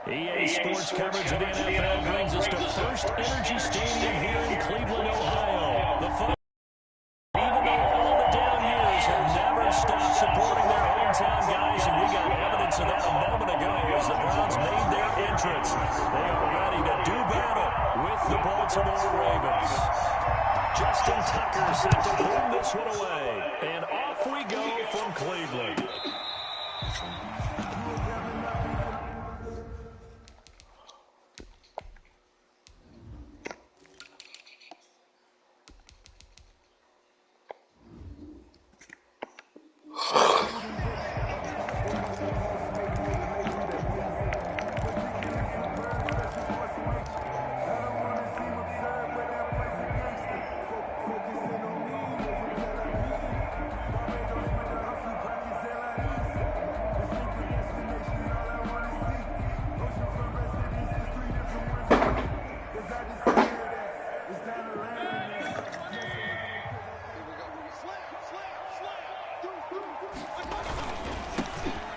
EA Sports coverage of the NFL brings us to First Energy Stadium here in Cleveland, Ohio. The fun, even though all of the down years have never stopped supporting their hometown guys, and we got evidence of that a moment ago as the Browns made their entrance. They are ready to do battle with the Baltimore Ravens. Justin Tucker set to boom this one away, and off we go from Cleveland.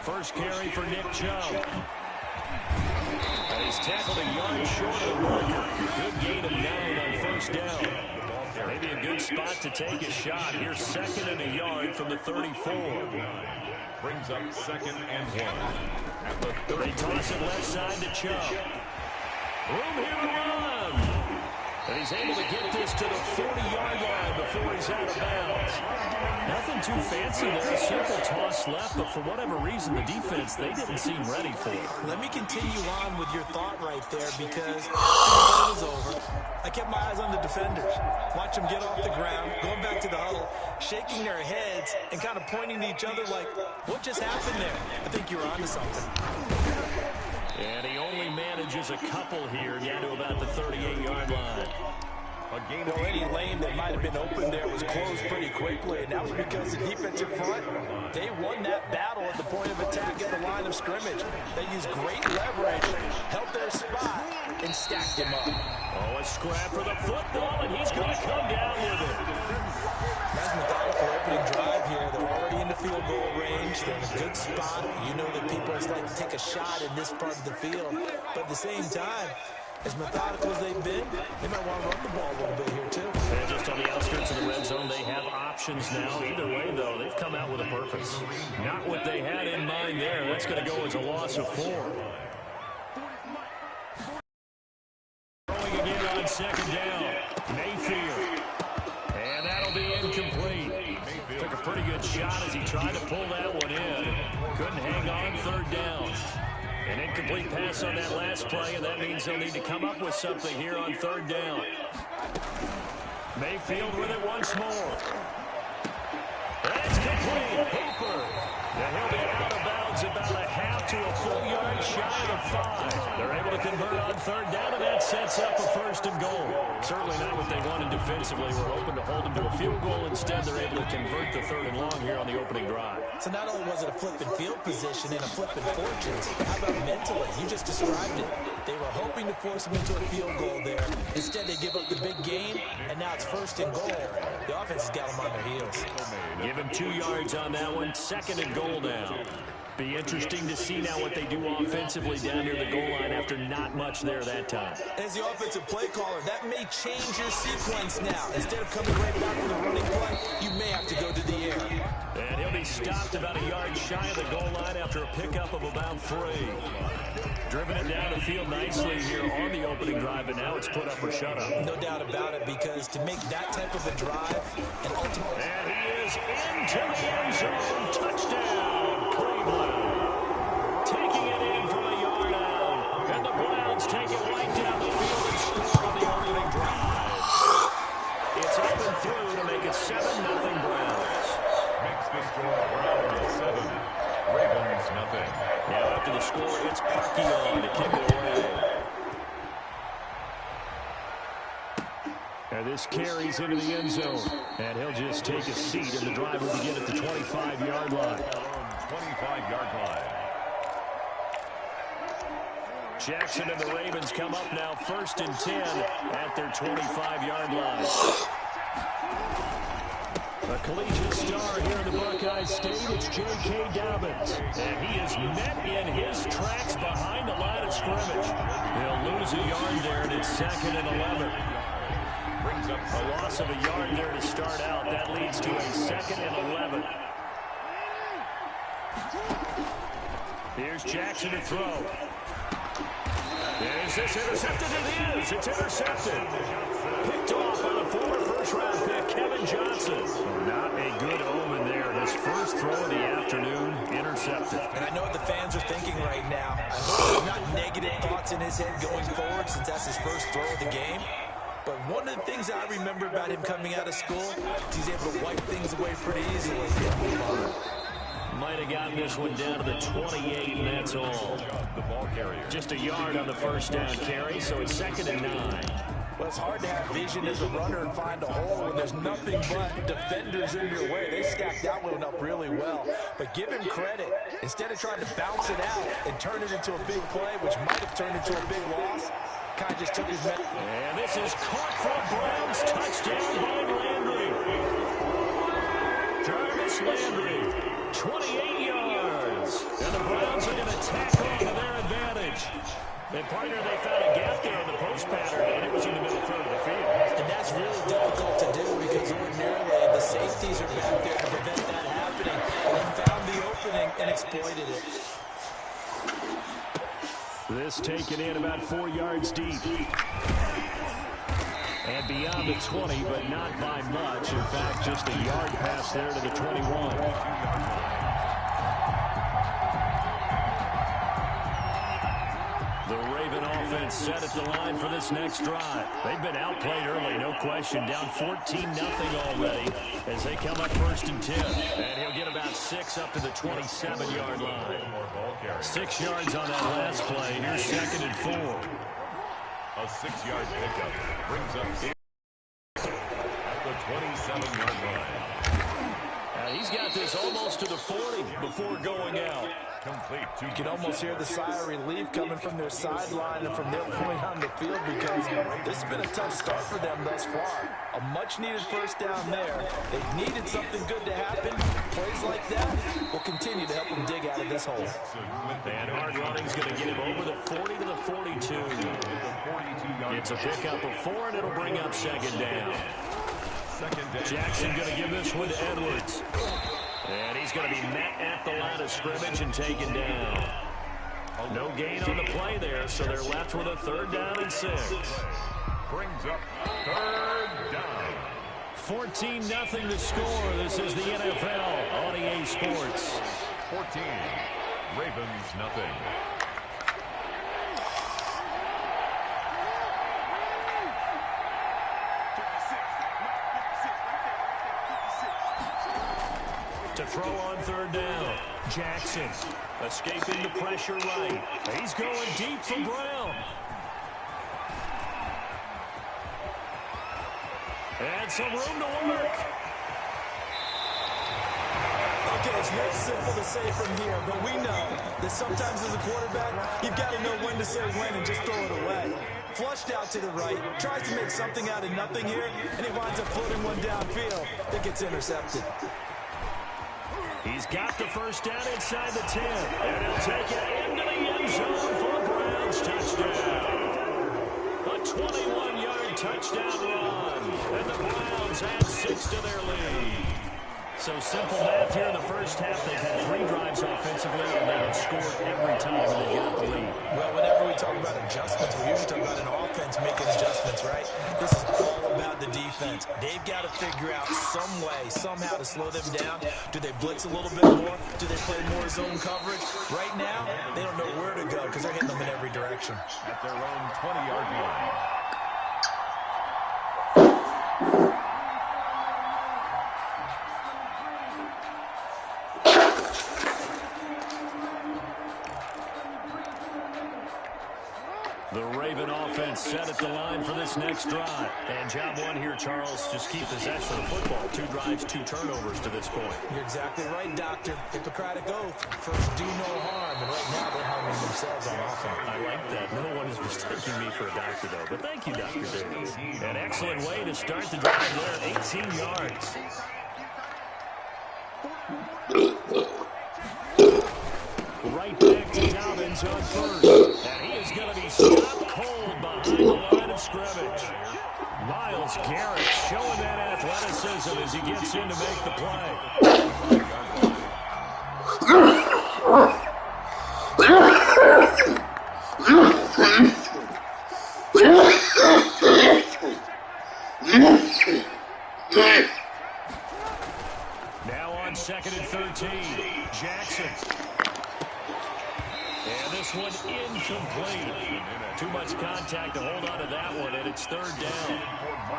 First carry for Nick Chubb. And he's tackled a yard short of the marker. Good gain of 9 on first down. Maybe a good spot to take a shot. Here's 2nd and a yard from the 34. Brings up 2nd and 1. At the 30. They toss it left side to Chubb. Room here to run. And he's able to get this to the 40-yard line before he's out of bounds. Nothing too fancy there. A simple toss left, but for whatever reason, the defense, they didn't seem ready for it. Let me continue on with your thought right there because it was over. I kept my eyes on the defenders. Watch them get off the ground, going back to the huddle, shaking their heads, and kind of pointing to each other like, what just happened there? I think you were onto something. And he only manages a couple here down to about the 38-yard line. Well, any lane that might have been open there was closed pretty quickly, and that was because the defensive front, they won that battle at the point of attack at the line of scrimmage. They used great leverage, held their spot, and stacked him up. Oh, a scrap for the football, and he's going to come down with it. Nice methodical opening drive here. They're already in the field goal range. They're in a good spot. You know that people just like to take a shot in this part of the field. But at the same time, as methodical as they've been, they might want to run the ball a little bit here, too. And just on the outskirts of the red zone, they have options now. Either way, though, they've come out with a purpose. Not what they had in mind there. That's going to go as a loss of 4. Throwing again on 2nd down. Mayfield. And that'll be incomplete. Took a pretty good shot as he tried to pull that one in. Couldn't hang on 3rd down. An incomplete pass on that last play, and that means they'll need to come up with something here on 3rd down. Mayfield with it once more. That's complete. Hooper. And he'll be out of bounds about a half to a full yard shy of 5. They're able to convert on 3rd down, and that sets up a 1st and goal. Certainly not what they wanted defensively. We're hoping to hold them to a field goal. Instead, they're able to convert the 3rd and long here on the opening drive. So not only was it a flipping field position and a flipping fortunes, how about mentally? You just described it. They were hoping to force them into a field goal there. Instead, they give up the big gain, and now it's 1st and goal. The offense has got them on their heels. Give him 2 yards on that one. 2nd and goal now. Be interesting to see now what they do offensively down near the goal line after not much there that time. As the offensive play caller, that may change your sequence now. Instead of coming right back with a running play, you may have to go to the air. And he'll be stopped about a yard shy of the goal line after a pickup of about 3. Driven it down the field nicely here on the opening drive, and now it's put up or shut up. No doubt about it, because to make that type of a drive and ultimately... And he is into the end zone. Touchdown, Cleveland. Taking it in from a yard out. And the Browns take it right down the field and score on the opening drive. It's up and through to make it 7-0 Browns. Makes the score Browns 7, Ravens nothing. Now after the score, it's Parkey on to kick it away. And this carries into the end zone. And he'll just take a seat, and the drive will begin at the 25-yard line. 25-yard line. Jackson and the Ravens come up now 1st and 10 at their 25-yard line. A collegiate star here in the Buckeye State, it's J.K. Dobbins. And he is met in his tracks behind the line of scrimmage. lose a yard there, and it's 2nd and 11. Brings up A loss of a yard there to start out. That leads to a 2nd and 11. Here's Jackson to throw. Is this intercepted? It is. It's intercepted. Picked off by the former first-round pick, Kevin Johnson. Not a good omen there. His first throw of the afternoon, intercepted. And I know what the fans are thinking right now. I hope there's not negative thoughts in his head going forward since that's his first throw of the game. But one of the things I remember about him coming out of school is he's able to wipe things away pretty easily. Might have gotten this one down to the 28, and that's all. the ball carrier. Just a yard on the first down carry, so it's 2nd and 9. Well, it's hard to have vision as a runner and find a hole when there's nothing but defenders in your way. They stacked that one up really well. But give him credit. Instead of trying to bounce it out and turn it into a big play, which might have turned into a big loss, kind of just took his men. And this is caught for a Browns touchdown by Landry. Jarvis Landry, 28 yards. And the Browns are going to tack on to their advantage. And, partner, they found a gap there in the post pattern, and it was in the middle third of the field. And that's really difficult to do because ordinarily the safeties are back there to prevent that happening. And they found the opening and exploited it. This taken in about 4 yards deep. And beyond the 20, but not by much. In fact, just a yard pass there to the 21. The Raven offense set at the line for this next drive. They've been outplayed early, no question. Down 14-0 already as they come up 1st and 10. And he'll get about 6 up to the 27-yard line. 6 yards on that last play. Here's 2nd and 4. A 6-yard pickup brings up at the 27-yard line. He's got this almost to the 40 before going out. Complete. You can almost hear the sigh of relief coming from their sideline and from their point on the field because this has been a tough start for them thus far. A much-needed first down there. They've needed something good to happen. Plays like that will continue to help them dig out of this hole. And hard running's going to get him over the 40 to the 42. It's a pickup of 4, and it'll bring up 2nd down. Jackson going to give this one to Edwards. And he's going to be met at the line of scrimmage and taken down. No gain on the play there, so they're left with a 3rd down and 6. Brings up 3rd down. 14-0 to score. This is the NFL on EA Sports. 14. Ravens nothing. To throw on 3rd down. Jackson escaping the pressure right. He's going deep for Brown. And some room to work. Okay, it's real simple to say from here, but we know that sometimes as a quarterback, you've got to know when to say when and just throw it away. Flushed out to the right, tries to make something out of nothing here, and he winds up floating one downfield that gets intercepted. He's got the first down inside the 10. And he'll take it into the end zone for a Browns touchdown. A 21-yard touchdown run. And the Browns add 6 to their lead. So simple math here in the first half. They've had 3 drives offensively, and they have scored every time they get the lead. Well, whenever we talk about adjustments, we usually talk about an offense making adjustments, right? This is all about the defense. They've got to figure out some way, somehow to slow them down. Do they blitz a little bit more? Do they play more zone coverage? Right now, they don't know where to go because they're hitting them in every direction. At their own 20-yard line. The Raven offense set at the line for this next drive. And job one here, Charles, just keep possession of the football. 2 drives, 2 turnovers to this point. You're exactly right, Doctor. Hippocratic oath. First, do no harm. And right now, they're harming themselves on offense. I like that. No one is mistaking me for a doctor, though. But thank you, Dr. Davis. An excellent way to start the drive there. 18 yards. Right back to Dobbins. Browns on first. And he is going to be stopped cold behind the line of scrimmage. Myles Garrett showing that athleticism as he gets in to make the play. Now on 2nd and 13, Jackson. And this one incomplete. Too much contact to hold on to that one, and it's 3rd down.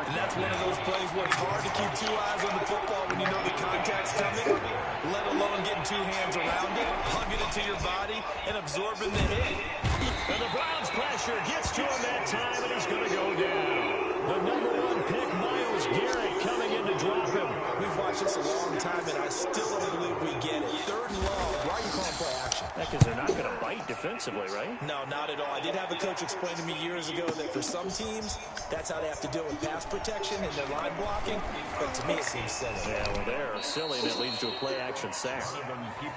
And that's one of those plays where it's hard to keep 2 eyes on the football when you know the contact's coming, let alone getting 2 hands around it, hugging it to your body, and absorbing the hit. And the Browns pressure gets to him that time, and he's going to go down. The #1 pick, Myles Garrett, coming in to drop him. We've watched this a long time, and I still don't believe we get it. 3rd and long. Why are you calling play action? Because they're not going to bite defensively, right? No, not at all. I did have a coach explain to me years ago that for some teams, that's how they have to deal with pass protection and their line blocking. But to me, it seems silly. Yeah, well, they're silly, and it leads to a play-action sack.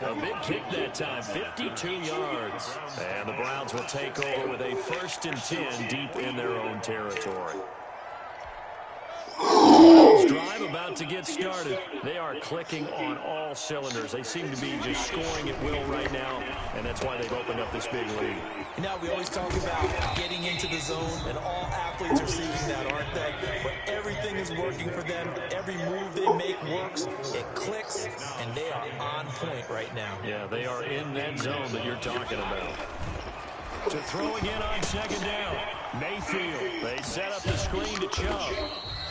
A big kick that time, 52 yards. And the Browns will take over with a 1st and 10 deep in their own territory. Browns drive about to get started. They are clicking on all cylinders. They seem to be just scoring at will right now, and that's why they've opened up this big lead. You know, we always talk about getting into the zone, and all athletes are seeking that, aren't they? But everything is working for them. Every move they make works. It clicks, and they are on point right now. Yeah, they are in that zone that you're talking about. To throw again on 2nd down. Mayfield. They set up the screen to Chubb.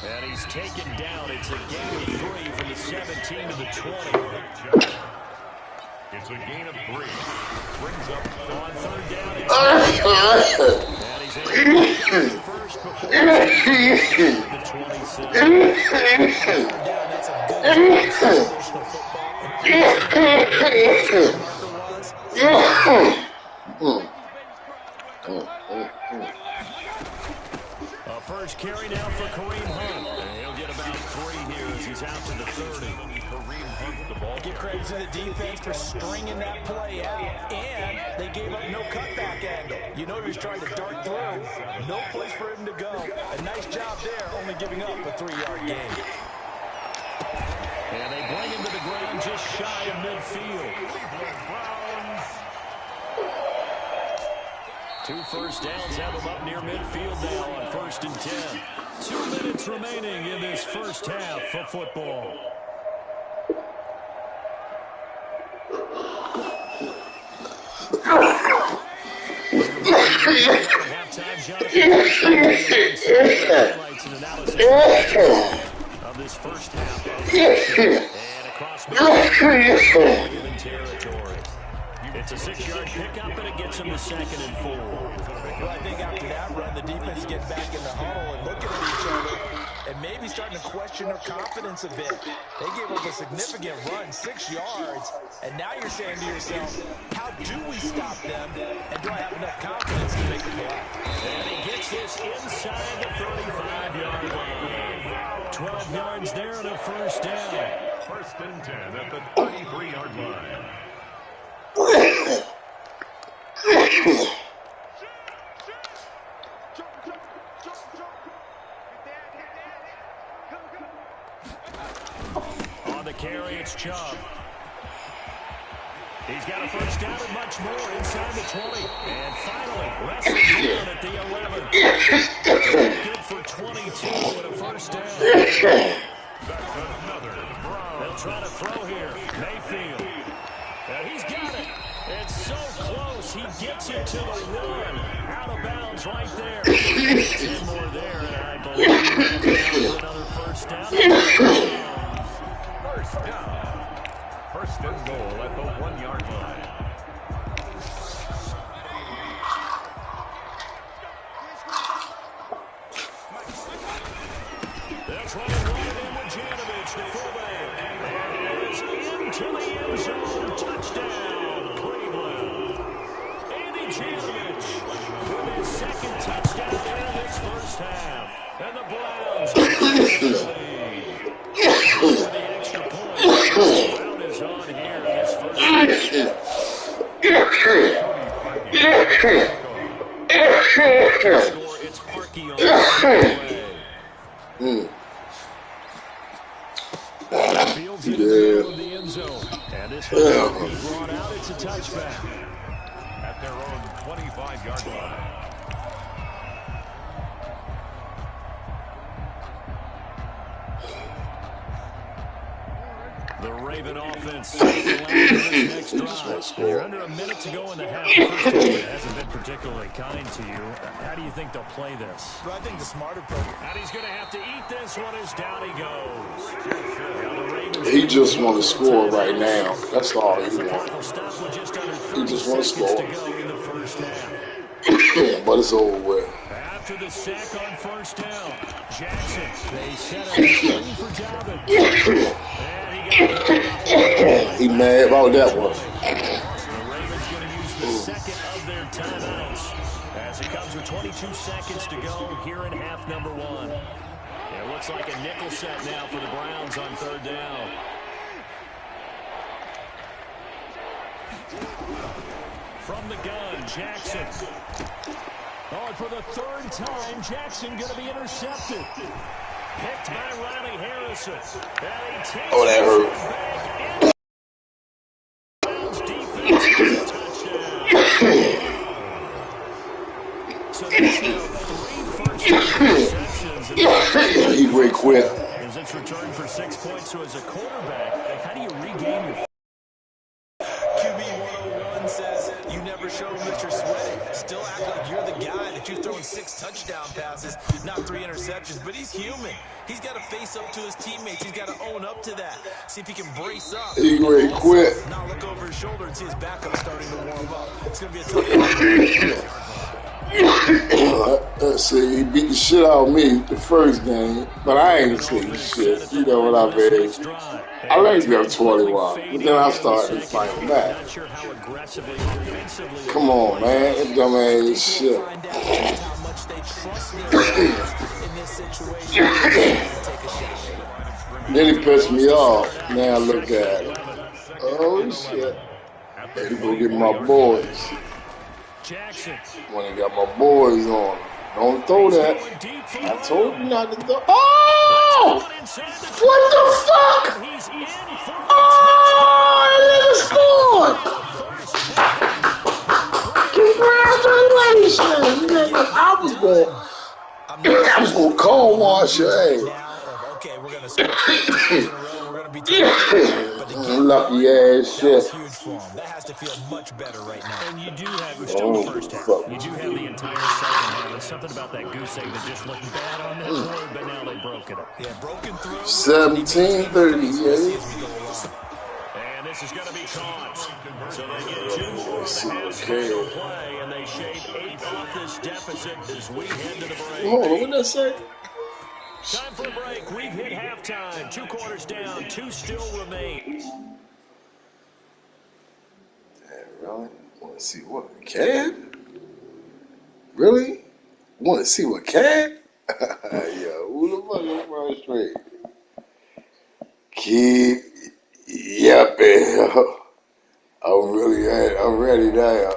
And he's taken down. It's a gain of 3 from the 17 to the 20. It's a gain of 3. Brings up on 3rd down. And he's in first before the 27. That's a good positional football. First carry now for Kareem Hunt. And he'll get about 3 here as he's out to the 30. Kareem Hunt the ball. Give credit to the defense for stringing that play out. And they gave up no cutback angle. You know he was trying to dart through. No place for him to go. A nice job there, only giving up a 3-yard gain. And they bring him to the ground just shy of midfield. 2 first downs have him up near midfield now on 1st and 10. 2 minutes remaining in this first half of football. Halftime, highlights and analysis of this first half of and across midfield territory. It's a 6-yard pickup, and it gets him to 2nd and 4. Well, I think after that run, the defense gets back in the huddle and looking at each other and maybe starting to question their confidence a bit. They gave up a significant run, 6 yards, and now you're saying to yourself, how do we stop them, and do I have enough confidence to make the play? And he gets this inside the 35-yard line. 12 yards there and a first down. 1st and 10 at the 33-yard line. On the carry, it's Chubb. He's got a first down and much more inside the 20. And finally, wrestled down at the 11. Good for 22 and a first down. That's another Brown. They'll try to throw here. Mayfield. And he's got it. It's so close. He gets it to the 1. Out of bounds right there. 10 more there, and I believe that's another first down. First down. 1st and goal at the 1-yard line. They'll try to run it in with Janovich, the fullback. And it is into the end zone. Touchdown, Cleveland. Andy Janovich with his 2nd touchdown there in this first half. And the Browns get the lead. For the extra point. The Brown is on here in this first half. Score, it's Parkey on the play. Fields in the middle of the end zone. And this one will be brought out. It's a touchback. At their own 25-yard line. The Raven offense set the line for this next drive. You're under a minute to go in the half. The first half hasn't been particularly kind to you. How do you think they'll play this? But I think the smarter play. And he's going to have to eat this one as down he goes. He just want to score right now. That's all he wants. He just want to score. But it's over with. After the sack on first down, Jackson, they set up a screen for Dobbins. He mad about that one. The Ravens going to use the second of their timeouts as it comes with 22 seconds to go here in half number one. It looks like a nickel set now for the Browns on third down. From the gun, Jackson. Oh, and for the third time, Jackson going to be intercepted. Picked by Riley Harrison. Oh, that hurt. So that's now 3 first-down. He great quit. As it's returned for 6 points, so as a quarterback, how do you regain your QB 101 says you never show him that you're sweating. Still act like you're the guy that you've thrown 6 touchdown passes, not 3 interceptions. But he's human. He's got to face up to his teammates. He's got to own up to that. See if he can brace up. He great quit. Not look over his shoulder and see his backup starting to warm up. It's going to be a tough See, he beat the shit out of me the first game, but I ain't see shit. You know what I mean? I let him go 21, but then I started to fight him back. Come on, man. That dumb ass shit. Then he pissed me off. Now look at him. Oh, shit. Hey, he go get my boys. When he got my boys on. Don't throw that. I told you not to throw. Oh! What the fuck? Oh, that nigga scored. Congratulations, nigga. I was gonna call wash your ass. Okay, we're gonna start. We're gonna be lucky ass shit. That has to feel much better right now. And you do have, we're still in the first half. You do have the entire second half. There's something about that goose egg that just looked bad on that board, but now they broke it up. Yeah, broken through. 17:38. And this is going to be caught. So they get 2 more on the half final play, and they shave 8 off this deficit as we head to the break. Hold on, what did I say? Time for a break. We've hit halftime. 2 quarters down. 2 still remain. Really? Want to see what? Can? Really? Want to see what can? Yo, who the fuck is frustrated? Keep yapping. I'm ready now.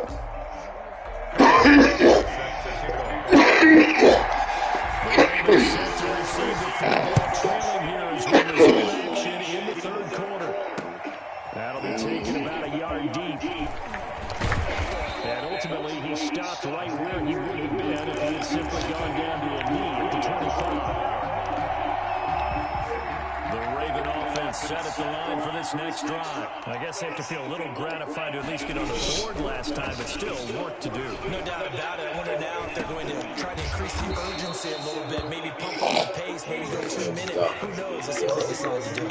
That'll be taken about a yard deep. And ultimately, he stopped right where he would have been if he had simply gone down to a knee at the 25. The Raven offense set at the line for this next drive. I guess they have to feel a little gratified to at least get on the board last time, but still work to do. No doubt about it. I wonder now if they're going to try to increase the urgency a little bit, maybe pump up the pace, maybe go 2 minutes. Who knows? Let's see what they decide to do.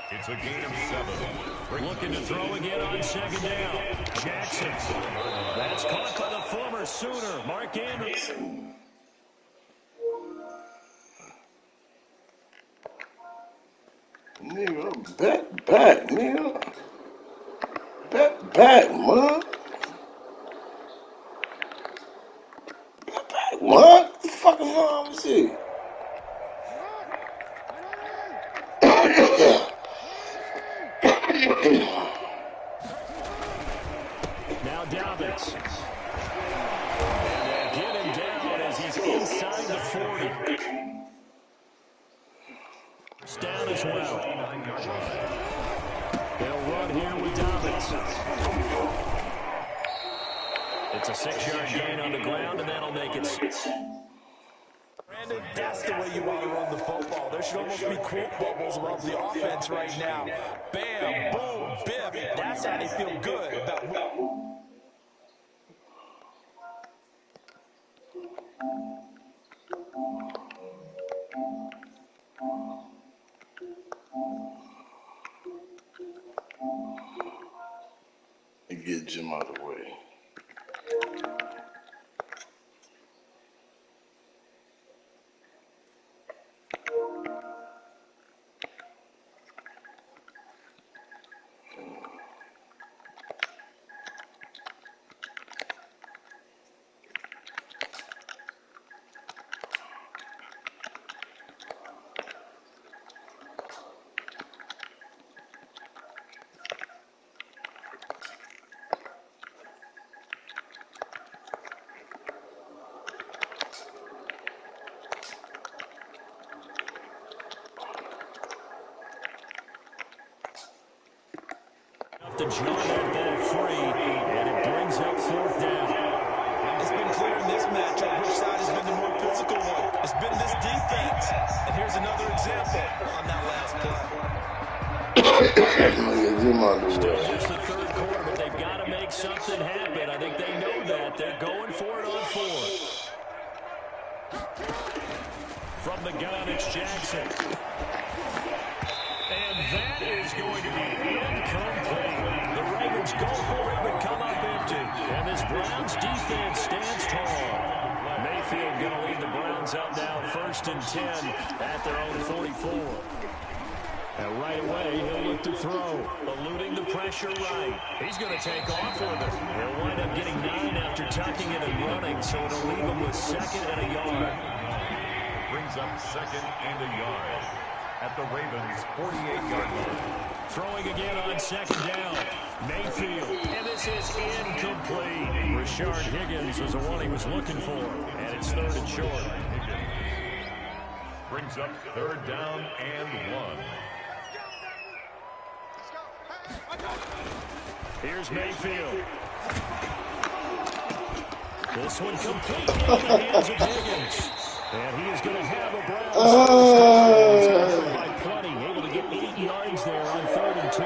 It's a gain of 7. Looking to throw again on second down. Jackson. That's caught by the former Sooner, Mark Andrews. Nigga, back, nigga. Back, man. Back, what? The fuck is wrong with you? Now Dobbins. And they'll get him down as he's inside the 40. It's down as well. They'll run here with Dobbins. It's a 6-yard gain on the ground, and that'll make it 6. Brandon, that's the way you want to run the football. There should almost be quote bubbles around the offense right now. Bam, boom, biff. That's how they feel good about Get Jim out of the way. To draw that ball free, and it brings up 4th down. It's been clear in this matchup which side has been the more physical one. It's been this defense. And here's another example on that last play. Still just the 3rd quarter, but they've got to make something happen. I think they know that. They're going for it on 4th. From the gun, it's Jackson. And that is going to be incomplete. The Ravens go for it, but come up empty. And this Browns defense stands tall. Mayfield going to lead the Browns up now 1st and 10 at their own 44. And right away, he'll look to throw, eluding the pressure right. He's going to take off with it. He'll wind up getting 9 after tucking it and running, so it'll leave him with 2nd and a yard. Brings up 2nd and a yard at the Ravens' 48-yard line. Throwing again on 2nd down. Mayfield. And this is incomplete. Rashard Higgins was the one he was looking for. And it's 3rd and short. Brings up 3rd down and 1. Here's Mayfield. This one complete in the hands of Higgins. And he is going to have a Browns by plenty, able to get 8 yards there on 3rd and 2.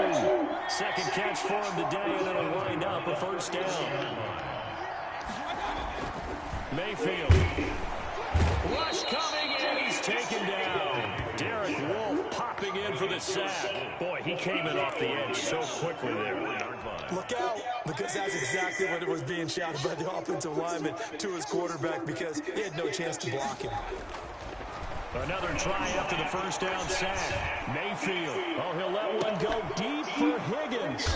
2nd catch for him today, and it'll wind up a 1st down. Mayfield. Rush coming, and he's taken down. Derek Wolfe popping in for the sack. Boy, he came in off the edge so quickly there. Look out, because that's exactly what it was being shouted by the offensive lineman to his quarterback, because he had no chance to block him. Another try after the 1st down sack. Mayfield. Oh, he'll let one go deep for Higgins.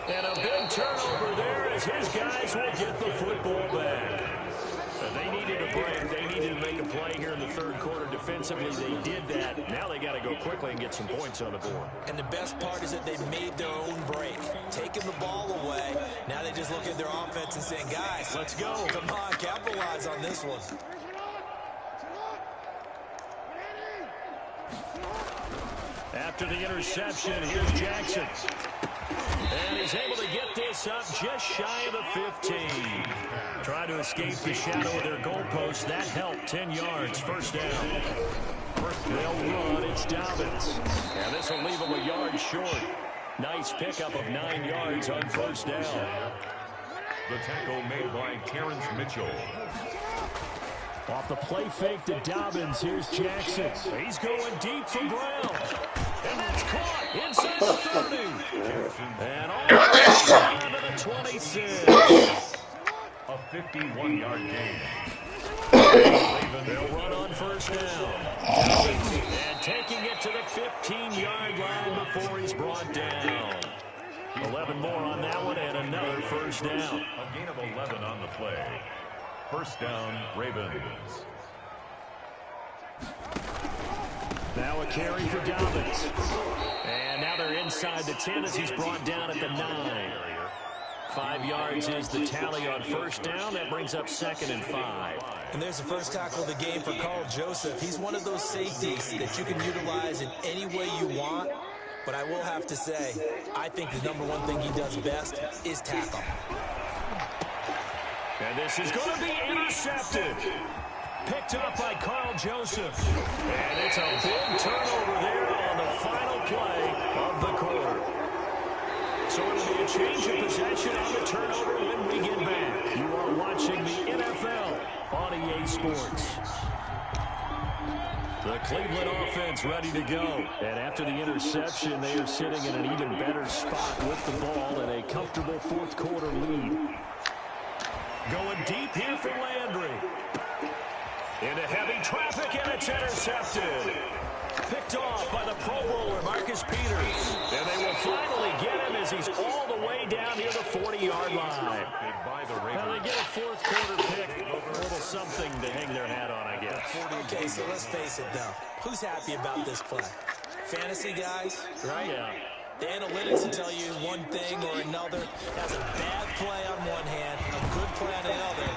And a big turnover there as his guys will get the football back. They needed a break. They needed to make a play here in the 3rd quarter defensively. They did that. Now they got to go quickly and get some points on the board. And the best part is that they made their own break, taking the ball away. Now they just look at their offense and saying, guys, let's go. Come on, capitalize on this one. After the interception, here's Jackson. And he's able to get this up just shy of the 15. Trying to escape the shadow of their goalpost. That helped. 10 yards. 1st down. They'll run. It's Dobbins. And this will leave him a yard short. Nice pickup of 9 yards on 1st down. The tackle made by Terrence Mitchell. Off the play fake to Dobbins. Here's Jackson. He's going deep for Brown. And it's caught inside the 30. And all the way down to the 26. A 51-yard gain. They'll run on 1st down. Dobbins, and taking it to the 15-yard line before he's brought down. 11 more on that one and another 1st down. A gain of 11 on the play. 1st down, Ravens. Now a carry for Dobbins. And now they're inside the 10 as he's brought down at the 9. 5 yards is the tally on first down. That brings up 2nd and 5. And there's the first tackle of the game for Carl Joseph. He's one of those safeties that you can utilize in any way you want. But I will have to say, I think the number one thing he does best is tackle. And this is going to be intercepted. Picked up by Carl Joseph. And it's a big turnover there on the final play of the quarter. So it'll be a change of possession on the turnover when we get back. You are watching the NFL on EA Sports. The Cleveland offense ready to go. And after the interception, they are sitting in an even better spot with the ball and a comfortable fourth quarter lead. Going deep here for Landry. Into heavy traffic, and it's intercepted. Picked off by the Pro Bowler, Marcus Peters. And they will finally get him as he's all the way down near the 40-yard line. Now they get a fourth quarter pick. A little something to hang their hat on, I guess. Okay, so let's face it, though. Who's happy about this play? Fantasy guys, right? Yeah. The analytics will tell you one thing or another. Has a bad play on one hand, a good play on the other.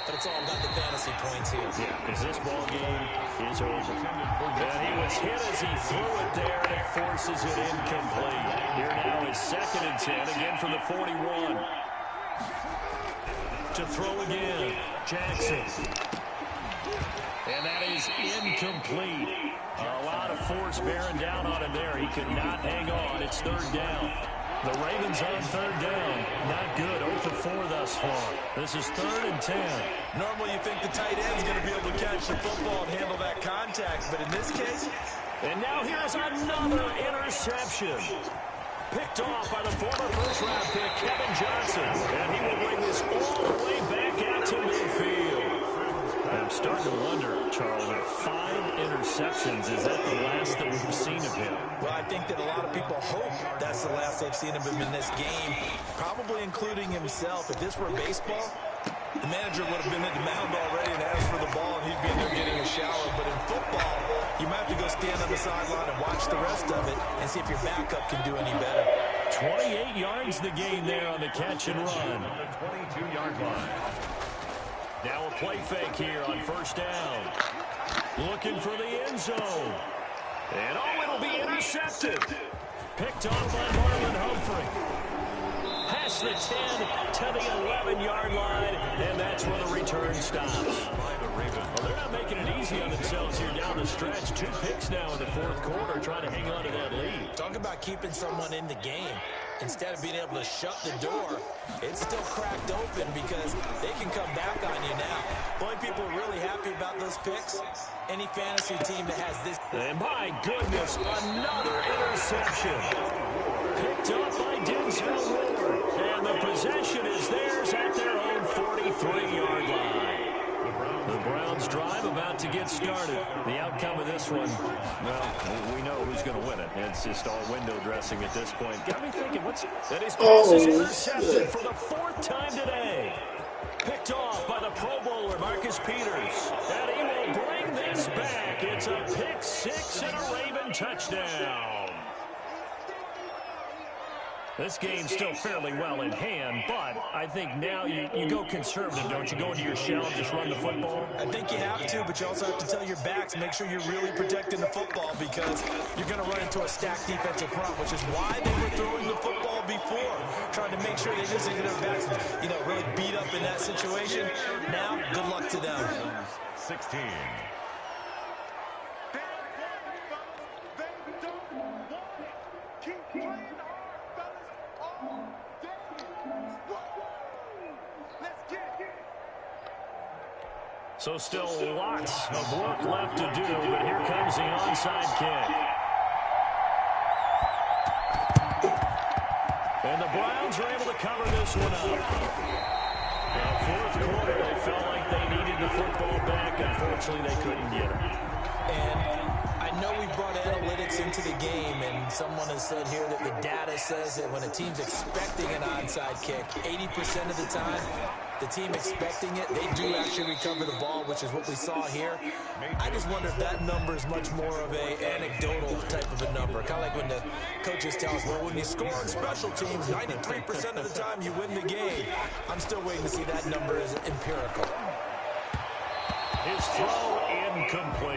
But it's all about the fantasy points here. Yeah, because this ball game is over. And he was hit as he threw it there, and it forces it incomplete. Here now is 2nd and 10, again from the 41. To throw again, Jackson. And that is incomplete. A lot of force bearing down on him there. He could not hang on. It's 3rd down. The Ravens on 3rd down. Not good. 0 for 4 thus far. This is 3rd and 10. Normally you think the tight end's going to be able to catch the football and handle that contact, but in this case... And now here's another interception. Picked off by the former first-round pick, Kevin Johnson. And he will bring this all the way back out to midfield. I'm starting to wonder, Charles, 5 interceptions. Is that the last that we've seen of him? Well, I think that a lot of people hope that's the last they've seen of him in this game, probably including himself. If this were baseball, the manager would have been at the mound already and asked for the ball, and he'd be in there getting a shower. But in football, you might have to go stand on the sideline and watch the rest of it and see if your backup can do any better. 28 yards the gain there on the catch and run. On the 22-yard line. Now a play fake here on first down. Looking for the end zone. And oh, it'll be intercepted. Picked off by Marlon Humphrey. Past the 10 to the 11-yard line, and that's where the return stops. Well, they're not making it easy on themselves here down the stretch. 2 picks now in the fourth quarter, trying to hang on to that lead. Talk about keeping someone in the game. Instead of being able to shut the door, it's still cracked open because they can come back on you now. The only people really happy about those picks, any fantasy team that has this. And my goodness, another interception. Picked up by Denzel Ward. And the possession is theirs at their own 43-yard line. The Browns drive about to get started. The outcome of this one, well, we know who's going to win it. It's just all window dressing at this point. Got me thinking, that his pass is intercepted for the 4th time today. Picked off by the Pro Bowler, Marcus Peters. And he will bring this back. It's a pick 6 and a Raven touchdown. This game's still fairly well in hand, but I think now you go conservative, don't you? Go into your shell and just run the football? I think you have to, but you also have to tell your backs, make sure you're really protecting the football because you're going to run into a stacked defensive front, which is why they were throwing the football before, trying to make sure they just get their backs, really beat up in that situation. Now, good luck to them. 16. So still lots of work left to do, but here comes the onside kick. And the Browns are able to cover this one up. Now, fourth quarter, they felt like they needed the football back. Unfortunately, they couldn't get it. And I I know we brought analytics into the game, and someone has said here that the data says that when a team's expecting an onside kick, 80% of the time, the team expecting it, they do actually recover the ball, which is what we saw here. I just wonder if that number is much more of an anecdotal type of a number. Kind of like when the coaches tell us, well, when you score on special teams, 93% of the time you win the game. I'm still waiting to see that number as empirical. His throw incomplete.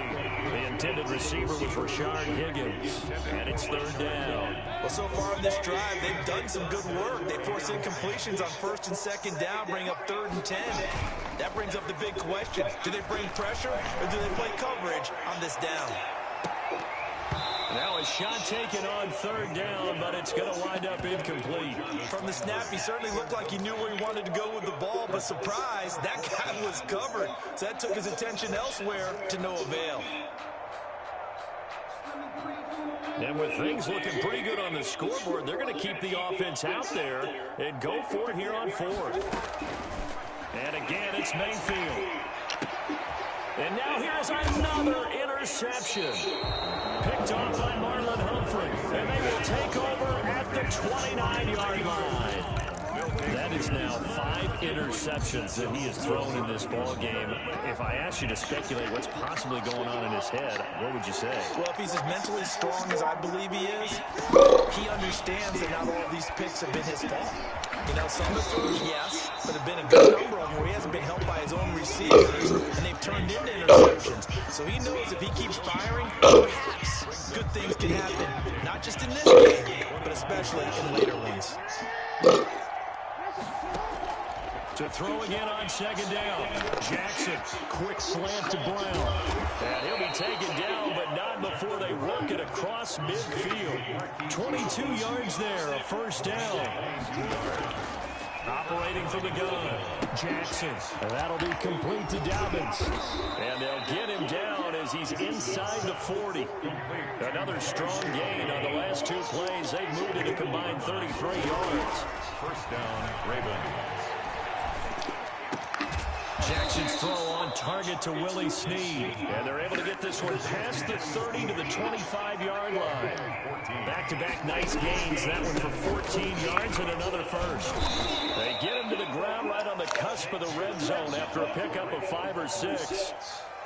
The intended receiver was Rashard Higgins, and it's third down. Well, so far in this drive, they've done some good work. They force incompletions on first and second down, bring up 3rd and 10. That brings up the big question. Do they bring pressure, or do they play coverage on this down? Now a shot taken on 3rd down, but it's going to wind up incomplete. From the snap, he certainly looked like he knew where he wanted to go with the ball, but surprise, that guy was covered. So that took his attention elsewhere to no avail. And with things looking pretty good on the scoreboard, they're going to keep the offense out there and go for it here on 4th. And again, it's Mayfield. And now here's another interception. Picked off by Marlon Humphrey. And they will take over at the 29-yard line. That is now 5 interceptions that he has thrown in this ball game. If I asked you to speculate what's possibly going on in his head, what would you say? Well, if he's as mentally strong as I believe he is, he understands that not all these picks have been his fault. You know, some of the throws, yes, but have been a good number of them where he hasn't been helped by his own receivers, and they've turned into interceptions. So he knows if he keeps firing, perhaps good things can happen, not just in this game, but especially in later ones. To throw again on 2nd down. Jackson, quick slant to Brown. And he'll be taken down, but not before they work it across midfield. 22 yards there, a 1st down. Operating from the gun, Jackson. And that'll be complete to Dobbins. And they'll get him down as he's inside the 40. Another strong gain on the last 2 plays. They've moved it a combined 33 yards. 1st down, Ravens. Jackson's throw on target to Willie Snead. And they're able to get this one past the 30 to the 25-yard line. Back-to-back nice gains. That one for 14 yards and another 1st. They get him to the ground right on the cusp of the red zone after a pickup of 5 or 6.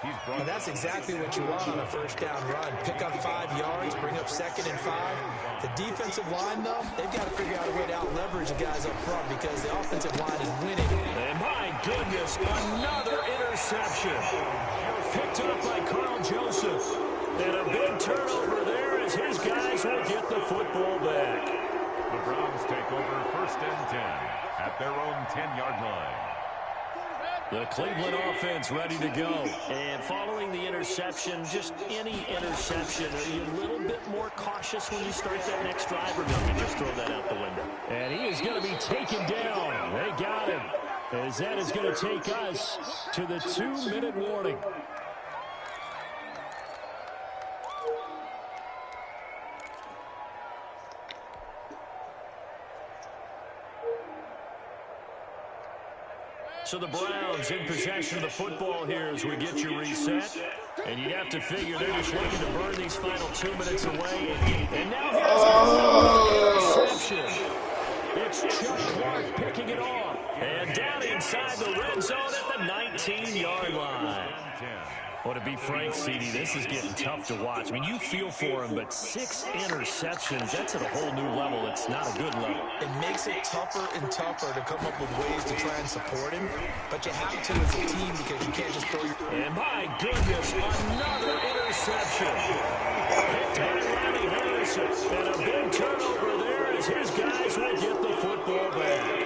And that's exactly what you want on a 1st down run. Pick up 5 yards, bring up 2nd and 5. The defensive line, though, they've got to figure out a way to out-leverage the guys up front because the offensive line is winning. And my goodness, another interception. Picked up by Carl Joseph. And a big turnover there as his guys will get the football back. The Browns take over 1st and 10 at their own 10-yard line. The Cleveland offense ready to go. And following the interception, just any interception, are you a little bit more cautious when you start that next drive, or do you just throw that out the window? And he is going to be taken down. They got him. As that is going to take us to the 2-minute warning. So the Browns in possession of the football here as we get you reset. And you'd have to figure they're just looking to burn these final 2 minutes away. And now here's another interception. It's Chuck Clark picking it off. And down inside the red zone at the 19-yard line. Well, to be frank, CD, this is getting tough to watch. I mean, you feel for him, but 6 interceptions, that's at a whole new level. It's not a good level. It makes it tougher and tougher to come up with ways to try and support him, but you have to as a team because you can't just throw your... And my goodness, another interception. Picked by Ronnie Harrison. And a big turnover there as his guys will get the football back.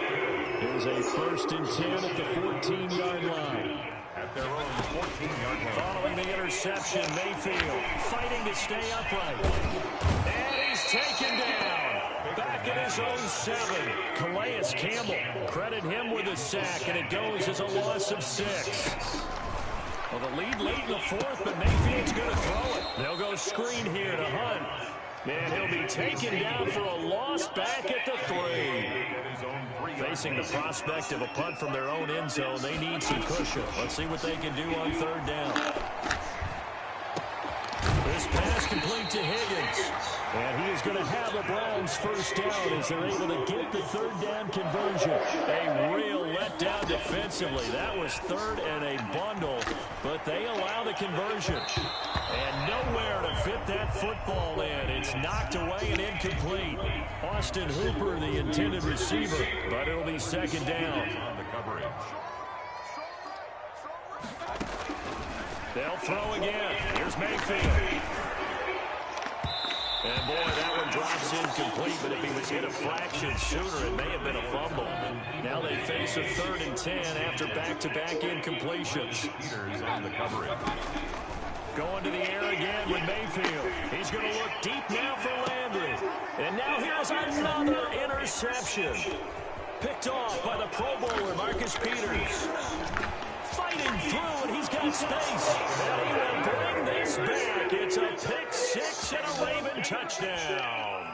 Here's a 1st and 10 at the 14-yard line. At their own 14-yard line. Following the interception, Mayfield fighting to stay upright. And he's taken down. Back at his own 7. Calais Campbell, credit him with a sack, and it goes as a loss of 6. Well, the lead late in the 4th, but Mayfield's going to throw it. They'll go screen here to Hunt. And he'll be taken down for a loss back at the 3. Facing the prospect of a punt from their own end zone, they need some cushion. Let's see what they can do on 3rd down. this pass complete to Higgins. And he is going to have the Browns first down as they're able to get the third down conversion. A real letdown defensively. That was third and a bundle, but they allow the conversion. And nowhere to fit that football in. It's knocked away and incomplete. Austin Hooper, the intended receiver, but it'll be second down. On the coverage. They'll throw again. Here's Mayfield. And boy, that one drops incomplete, but if he was hit a fraction sooner, it may have been a fumble. Now they face a 3rd and 10 after back-to-back incompletions. Peters on the coverage. Going to the air again with Mayfield. He's going to look deep now for Landry. And now here's another interception. Picked off by the Pro Bowler, Marcus Peters. Fighting through, and he's got space. And he will bring this back. It's a pick six and a Raven touchdown.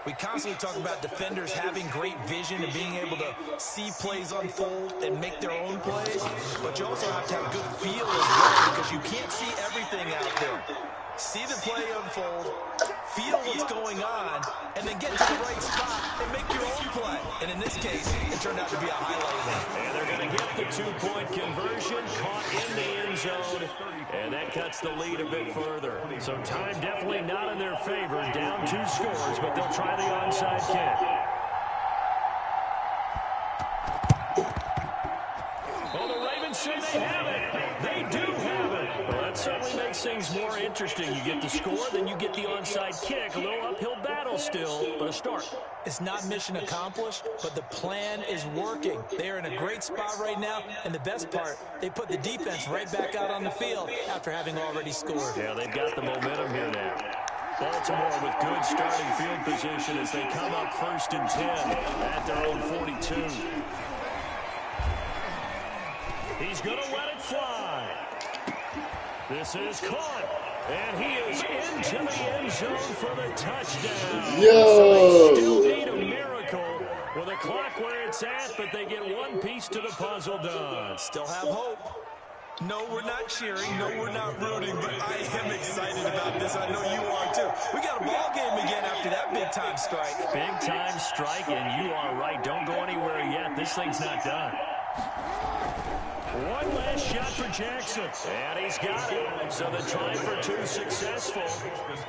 We constantly talk about defenders having great vision and being able to see plays unfold and make their own plays. But you also have to have a good feel as well because you can't see everything out there. See the play unfold, feel what's going on, and then get to the right spot and make your own play. And in this case, it turned out to be a highlight one. And they're going to get the 2-point conversion, caught in the end zone, and that cuts the lead a bit further. So time definitely not in their favor. Down 2 scores, but they'll try the onside kick. Well, the Ravens say they have it. They do have it. Well, that certainly makes things more interesting. You get the score, then you get the onside kick. A little uphill battle still, but a start. It's not mission accomplished, but the plan is working. They're in a great spot right now, and the best part, they put the defense right back out on the field after having already scored. Yeah, they've got the momentum here now. Baltimore with good starting field position as they come up 1st and 10 at their own 42. He's going to let it fly. This is caught. And he is into the end zone for the touchdown. Yo! So they still need a miracle with a clock where it's at, but they get one piece to the puzzle done. Still have hope. No, we're not cheering. No, we're not rooting, but I am excited about this. I know you are too. We got a ball game again after that big-time strike. Big-time strike, and you are right. Don't go anywhere yet. This thing's not done. One last shot for Jackson. And he's got it. So the try for 2 successful.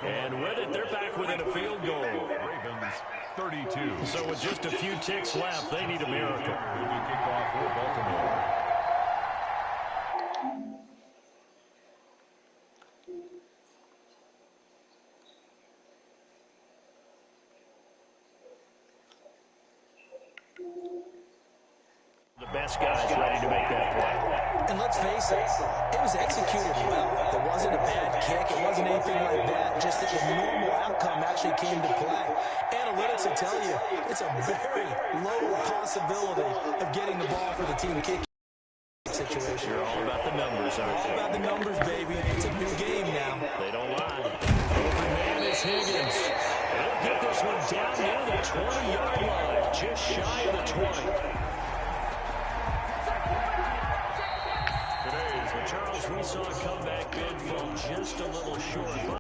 And with it, they're back within a field goal. Ravens 32. So with just a few ticks left, they need a miracle. Kickoff for Baltimore. The best guys ready to make that play. And let's face it, it was executed well. There wasn't a bad kick. It wasn't anything like that. Just that the normal outcome actually came to play. Analytics will tell you it's a very low possibility of getting the ball for the team kick situation. You're all about the numbers, aren't you? All about the numbers, baby. It's a new game now. They don't lie. Open man is Higgins. They'll get this one down near the 20-yard line. Just shy of the 20. Charles, we saw a comeback bid fall just a little short.